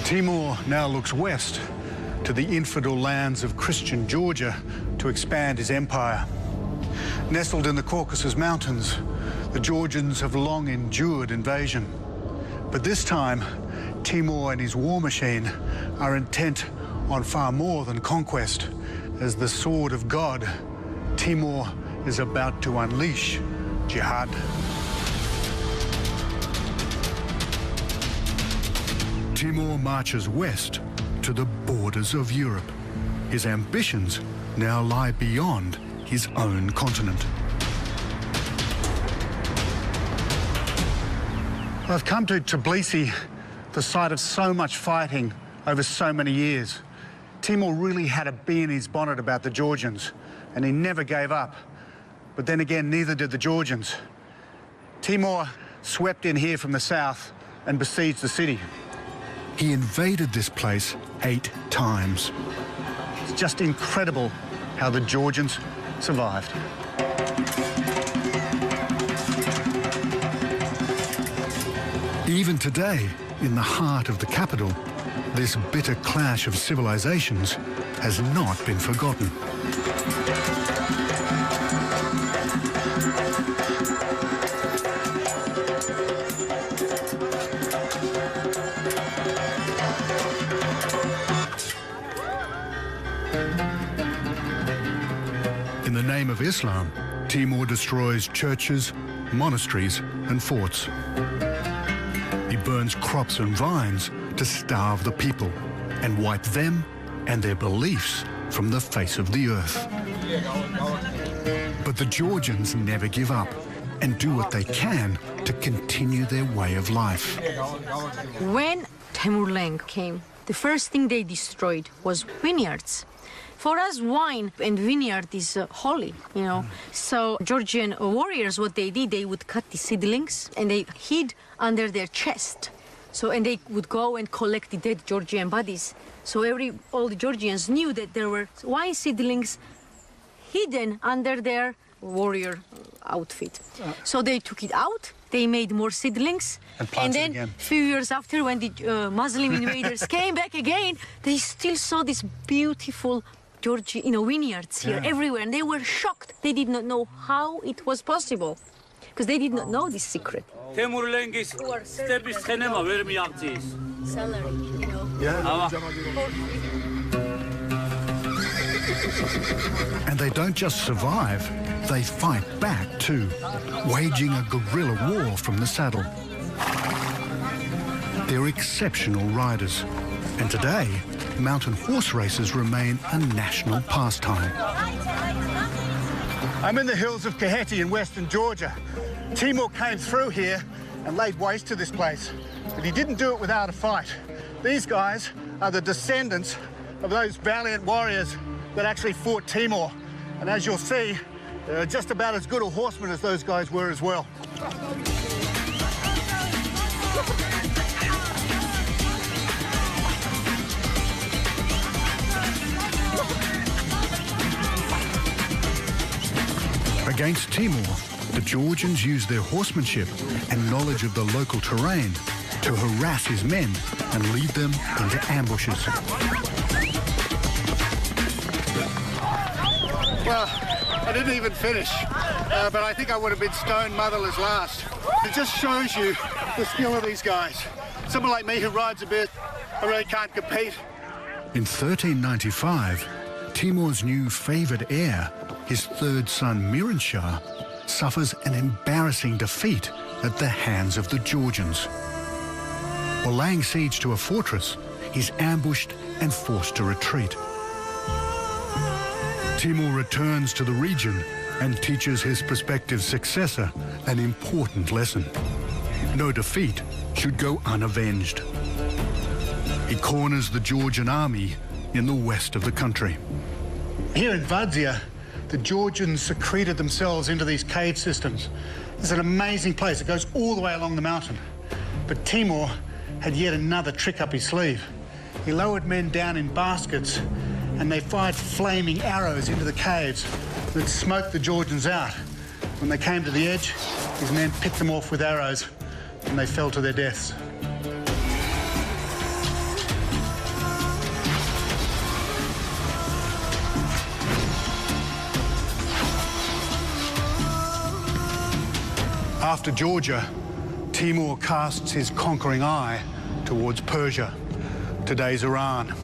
Timur now looks west to the infidel lands of Christian Georgia to expand his empire. Nestled in the Caucasus Mountains, the Georgians have long endured invasion. But this time, Timur and his war machine are intent on far more than conquest. As the sword of God, Timur is about to unleash Jihad. Timur marches west to the borders of Europe. His ambitions now lie beyond his own continent. I've come to Tbilisi, the site of so much fighting over so many years. Timur really had a bee in his bonnet about the Georgians, and he never gave up. But then again, neither did the Georgians. Timur swept in here from the south and besieged the city. He invaded this place 8 times. It's just incredible how the Georgians survived. Even today, in the heart of the capital, this bitter clash of civilizations has not been forgotten. In the name of Islam, Timur destroys churches, monasteries, and forts. He burns crops and vines to starve the people and wipe them and their beliefs from the face of the earth. But the Georgians never give up and do what they can to continue their way of life. When Timur came, the first thing they destroyed was vineyards. For us, wine and vineyard is holy, you know. So Georgian warriors, what they did, they would cut the seedlings and they hid under their chest. So, and they would go and collect the dead Georgian bodies. So all the Georgians knew that there were wine seedlings hidden under their warrior outfit. So they took it out, they made more seedlings, and then a few years after, when the Muslim invaders came back again, they still saw this beautiful Georgian, vineyards here everywhere, and they were shocked. They did not know how it was possible, because they did not know this secret. Salary, And they don't just survive, they fight back too, waging a guerrilla war from the saddle. They're exceptional riders, and today, mountain horse races remain a national pastime. I'm in the hills of Kakheti in western Georgia. Timur came through here and laid waste to this place, but he didn't do it without a fight. These guys are the descendants of those valiant warriors that actually fought Timur. And as you'll see, they're just about as good a horsemen as those guys were as well. Against Timur, the Georgians used their horsemanship and knowledge of the local terrain to harass his men and lead them into ambushes. Well, I didn't even finish, but I think I would have been stone motherless last. It just shows you the skill of these guys. Someone like me who rides a bit, I really can't compete. In 1395, Timur's new favoured heir, his third son Miran Shah, suffers an embarrassing defeat at the hands of the Georgians. While laying siege to a fortress, he's ambushed and forced to retreat. Timur returns to the region and teaches his prospective successor an important lesson. No defeat should go unavenged. He corners the Georgian army in the west of the country. Here in Vadzia, the Georgians secreted themselves into these cave systems. It's an amazing place. It goes all the way along the mountain. But Timur had yet another trick up his sleeve. He lowered men down in baskets and they fired flaming arrows into the caves that smoked the Georgians out. When they came to the edge, his men picked them off with arrows and they fell to their deaths. After Georgia, Timur casts his conquering eye towards Persia, today's Iran.